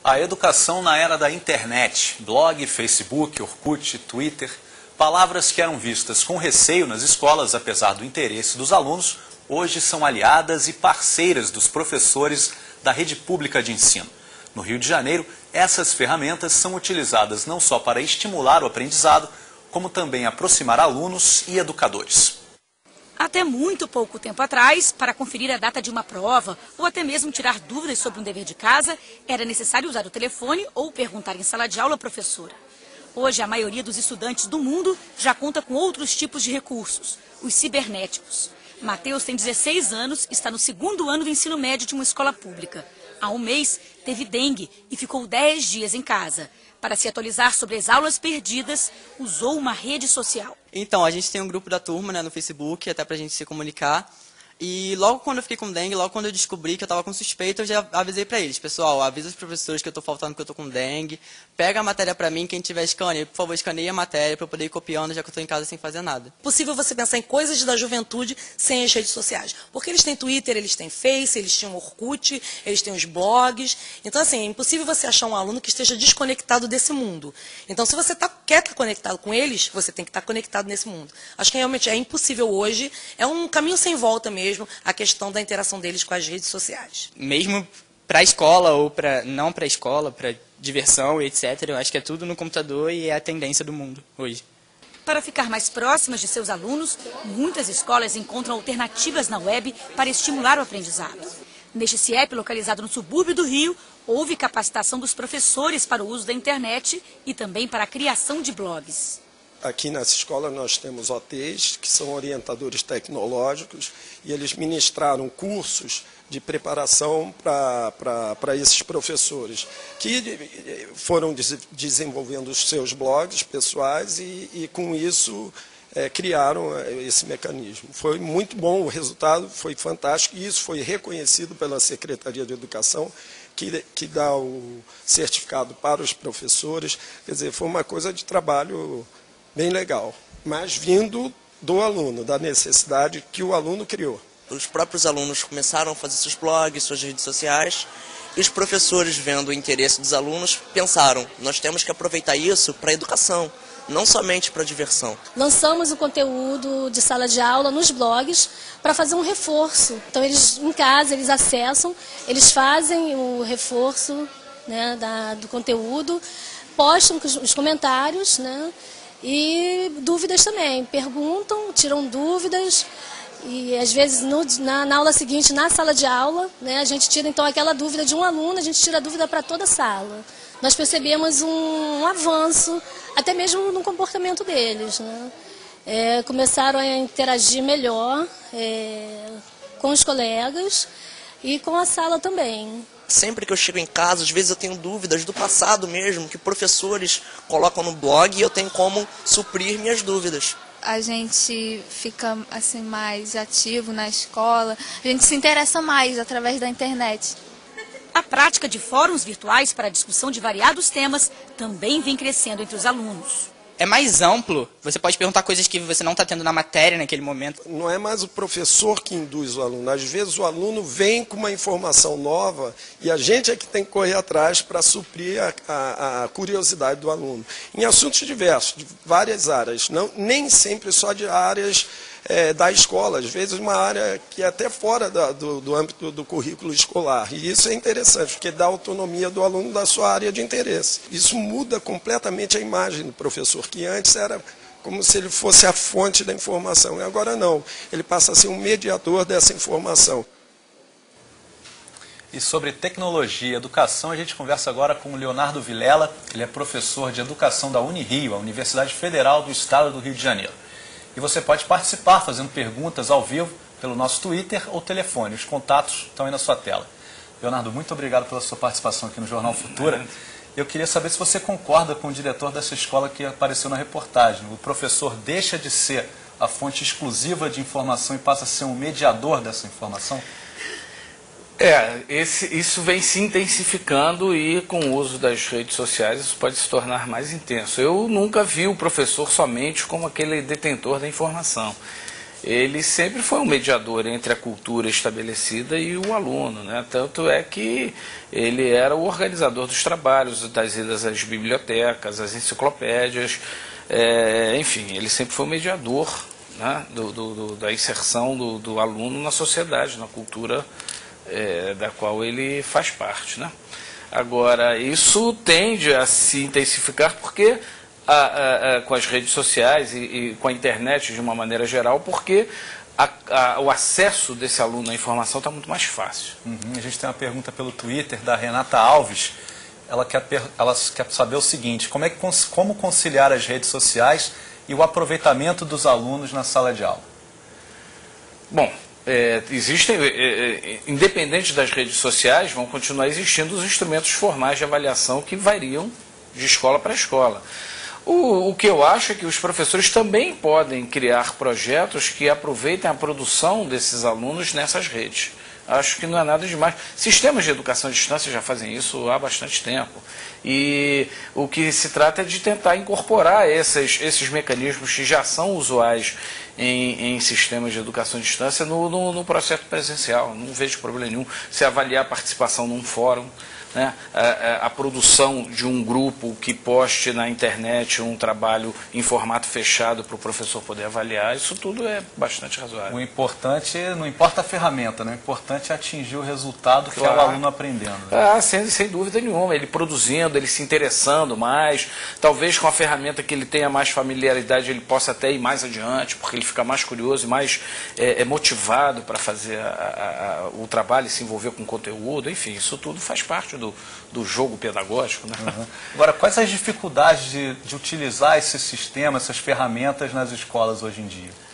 A educação na era da internet, blog, Facebook, Orkut, Twitter, palavras que eram vistas com receio nas escolas, apesar do interesse dos alunos, hoje são aliadas e parceiras dos professores da rede pública de ensino. No Rio de Janeiro, essas ferramentas são utilizadas não só para estimular o aprendizado, como também aproximar alunos e educadores. Até muito pouco tempo atrás, para conferir a data de uma prova ou até mesmo tirar dúvidas sobre um dever de casa, era necessário usar o telefone ou perguntar em sala de aula à professora. Hoje, a maioria dos estudantes do mundo já conta com outros tipos de recursos, os cibernéticos. Matheus tem 16 anos, está no 2º ano do ensino médio de uma escola pública. Há um mês, teve dengue e ficou 10 dias em casa. Para se atualizar sobre as aulas perdidas, usou uma rede social. Então, a gente tem um grupo da turma, né, no Facebook, até pra gente se comunicar. E logo quando eu fiquei com dengue, logo quando eu descobri que eu estava com suspeita, eu já avisei pra eles. Pessoal, avisa os professores que eu tô faltando, que eu tô com dengue. Pega a matéria pra mim, quem tiver scanner, por favor, escaneie a matéria pra eu poder ir copiando, já que eu tô em casa sem fazer nada. Possível você pensar em coisas da juventude sem as redes sociais. Porque eles têm Twitter, eles têm Face, eles têm Orkut, eles têm os blogs. Então, assim, é impossível você achar um aluno que esteja desconectado desse mundo. Então, se você quer estar conectado com eles, você tem que estar conectado nesse mundo. Acho que realmente é impossível hoje, é um caminho sem volta mesmo, a questão da interação deles com as redes sociais. Mesmo para a escola ou não para a escola, para diversão e etc., eu acho que é tudo no computador e é a tendência do mundo hoje. Para ficar mais próximas de seus alunos, muitas escolas encontram alternativas na web para estimular o aprendizado. Neste CIEP, localizado no subúrbio do Rio, houve capacitação dos professores para o uso da internet e também para a criação de blogs. Aqui nessa escola nós temos OTs, que são orientadores tecnológicos, e eles ministraram cursos de preparação para esses professores, que foram desenvolvendo os seus blogs pessoais e com isso criaram esse mecanismo. Foi muito bom, o resultado foi fantástico, e isso foi reconhecido pela Secretaria de Educação, que dá o certificado para os professores. Quer dizer, foi uma coisa de trabalho bem legal, mas vindo do aluno, da necessidade que o aluno criou. Os próprios alunos começaram a fazer seus blogs, suas redes sociais, e os professores, vendo o interesse dos alunos, pensaram, nós temos que aproveitar isso para a educação, não somente para a diversão. Lançamos o conteúdo de sala de aula nos blogs para fazer um reforço. Então, eles em casa, eles acessam, eles fazem o reforço, né, do conteúdo, postam os comentários, né, e dúvidas também, perguntam, tiram dúvidas e às vezes na aula seguinte, na sala de aula, né, a gente tira então aquela dúvida de um aluno, a gente tira a dúvida para toda a sala. Nós percebemos um avanço, até mesmo no comportamento deles, né? Começaram a interagir melhor com os colegas e com a sala também. Sempre que eu chego em casa, às vezes eu tenho dúvidas do passado mesmo, que professores colocam no blog e eu tenho como suprir minhas dúvidas. A gente fica assim mais ativo na escola, a gente se interessa mais através da internet. A prática de fóruns virtuais para a discussão de variados temas também vem crescendo entre os alunos. É mais amplo, você pode perguntar coisas que você não está tendo na matéria naquele momento. Não é mais o professor que induz o aluno, às vezes o aluno vem com uma informação nova e a gente é que tem que correr atrás para suprir a curiosidade do aluno. Em assuntos diversos, de várias áreas, nem sempre só de áreas da escola, às vezes uma área que é até fora do âmbito do currículo escolar. E isso é interessante, porque dá autonomia do aluno da sua área de interesse. Isso muda completamente a imagem do professor, que antes era como se ele fosse a fonte da informação. E agora não, ele passa a ser um mediador dessa informação. E sobre tecnologia e educação, a gente conversa agora com o Leonardo Vilela. Ele é professor de educação da Unirio, a Universidade Federal do Estado do Rio de Janeiro. E você pode participar fazendo perguntas ao vivo pelo nosso Twitter ou telefone. Os contatos estão aí na sua tela. Leonardo, muito obrigado pela sua participação aqui no Jornal Futura. Eu queria saber se você concorda com o diretor dessa escola que apareceu na reportagem. O professor deixa de ser a fonte exclusiva de informação e passa a ser um mediador dessa informação? Isso vem se intensificando e com o uso das redes sociais isso pode se tornar mais intenso. Eu nunca vi o professor somente como aquele detentor da informação. ele sempre foi um mediador entre a cultura estabelecida e o aluno, né? Tanto é que ele era o organizador dos trabalhos, das idas às bibliotecas, às enciclopédias, enfim, ele sempre foi o mediador, né, da inserção do aluno na sociedade, na cultura da qual ele faz parte, né? Agora, isso tende a se intensificar porque com as redes sociais e com a internet de uma maneira geral, porque o acesso desse aluno à informação está muito mais fácil. A gente tem uma pergunta pelo Twitter da Renata Alves. Ela quer saber o seguinte: como conciliar as redes sociais e o aproveitamento dos alunos na sala de aula? Bom, existem, independente das redes sociais, vão continuar existindo os instrumentos formais de avaliação que variam de escola para escola. O que eu acho é que os professores também podem criar projetos que aproveitem a produção desses alunos nessas redes. Acho que não é nada demais. Sistemas de educação à distância já fazem isso há bastante tempo. E o que se trata é de tentar incorporar esses mecanismos que já são usuais em sistemas de educação à distância no processo presencial. Não vejo problema nenhum se avaliar a participação num fórum, né, a produção de um grupo que poste na internet um trabalho em formato fechado para o professor poder avaliar, isso tudo é bastante razoável. O importante, não importa a ferramenta, né? O importante é atingir o resultado que é o aluno aprendendo. Sem dúvida nenhuma, ele produzindo, ele se interessando mais, talvez com a ferramenta que ele tenha mais familiaridade, ele possa até ir mais adiante, porque ele fica mais curioso e mais motivado para fazer o trabalho e se envolver com o conteúdo, enfim, isso tudo faz parte do jogo pedagógico, né? Agora, quais as dificuldades de utilizar esse sistema, essas ferramentas nas escolas hoje em dia?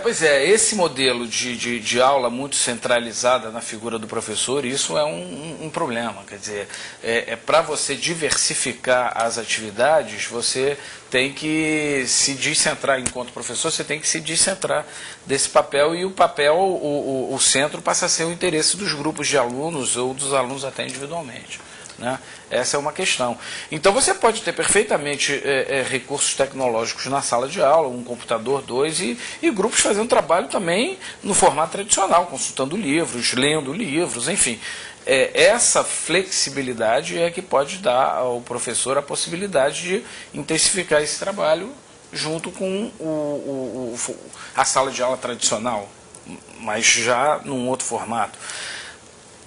Pois é, esse modelo de aula muito centralizada na figura do professor, isso é um problema. Quer dizer, para você diversificar as atividades, você tem que se descentrar, enquanto professor, você tem que se descentrar desse papel, e o centro passa a ser o interesse dos grupos de alunos ou dos alunos até individualmente, né? Essa é uma questão. Então você pode ter perfeitamente recursos tecnológicos na sala de aula, um computador, dois, e grupos fazendo trabalho também no formato tradicional, consultando livros, lendo livros, enfim. Essa flexibilidade é que pode dar ao professor a possibilidade de intensificar esse trabalho junto com a sala de aula tradicional, mas já num outro formato.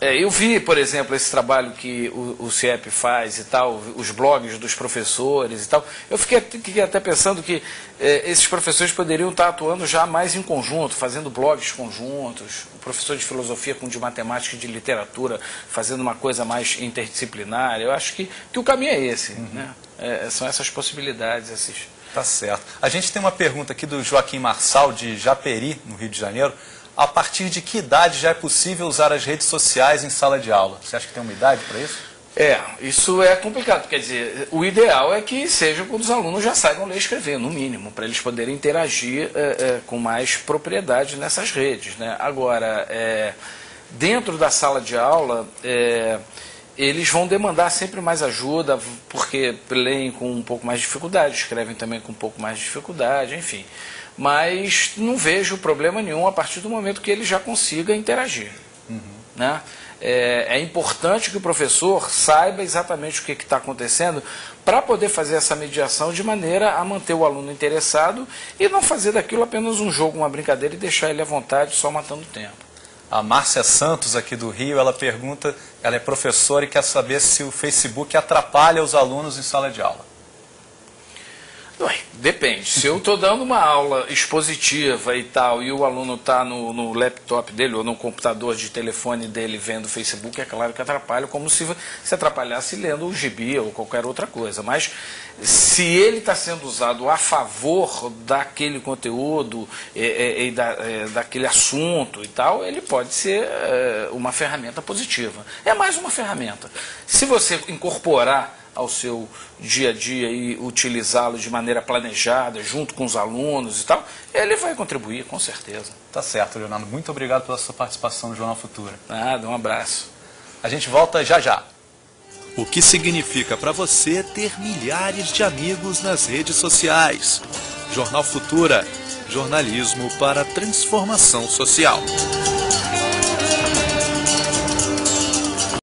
Eu vi, por exemplo, esse trabalho que o CIEP faz e tal, os blogs dos professores e tal. Eu fiquei até pensando que esses professores poderiam estar atuando já mais em conjunto, fazendo blogs conjuntos. O professor de filosofia com de matemática e de literatura fazendo uma coisa mais interdisciplinar. Eu acho que o caminho é esse, né? São essas possibilidades. Tá certo. A gente tem uma pergunta aqui do Joaquim Marçal, de Japeri, no Rio de Janeiro. A partir de que idade já é possível usar as redes sociais em sala de aula? Você acha que tem uma idade para isso? Isso é complicado. Quer dizer, o ideal é que seja quando os alunos já saibam ler e escrever, no mínimo, para eles poderem interagir com mais propriedade nessas redes, né? Agora, dentro da sala de aula, eles vão demandar sempre mais ajuda, porque leem com um pouco mais de dificuldade, escrevem também com um pouco mais de dificuldade, enfim. Mas não vejo problema nenhum a partir do momento que ele já consiga interagir, né? É importante que o professor saiba exatamente o que está acontecendo para poder fazer essa mediação de maneira a manter o aluno interessado e não fazer daquilo apenas um jogo, uma brincadeira, e deixar ele à vontade só matando o tempo. A Márcia Santos, aqui do Rio, ela pergunta, ela é professora e quer saber se o Facebook atrapalha os alunos em sala de aula. Depende. Se eu estou dando uma aula expositiva e tal, e o aluno está no laptop dele ou no computador de telefone dele vendo o Facebook, é claro que atrapalha, como se atrapalhasse lendo o gibi ou qualquer outra coisa. Mas se ele está sendo usado a favor daquele conteúdo e daquele assunto e tal, ele pode ser uma ferramenta positiva. É mais uma ferramenta. Se você incorporar ao seu dia a dia e utilizá-lo de maneira planejada, junto com os alunos e tal, ele vai contribuir, com certeza. Tá certo, Leonardo. Muito obrigado pela sua participação no Jornal Futura. Nada, um abraço. A gente volta já já. O que significa para você ter milhares de amigos nas redes sociais? Jornal Futura, Jornalismo para a transformação social.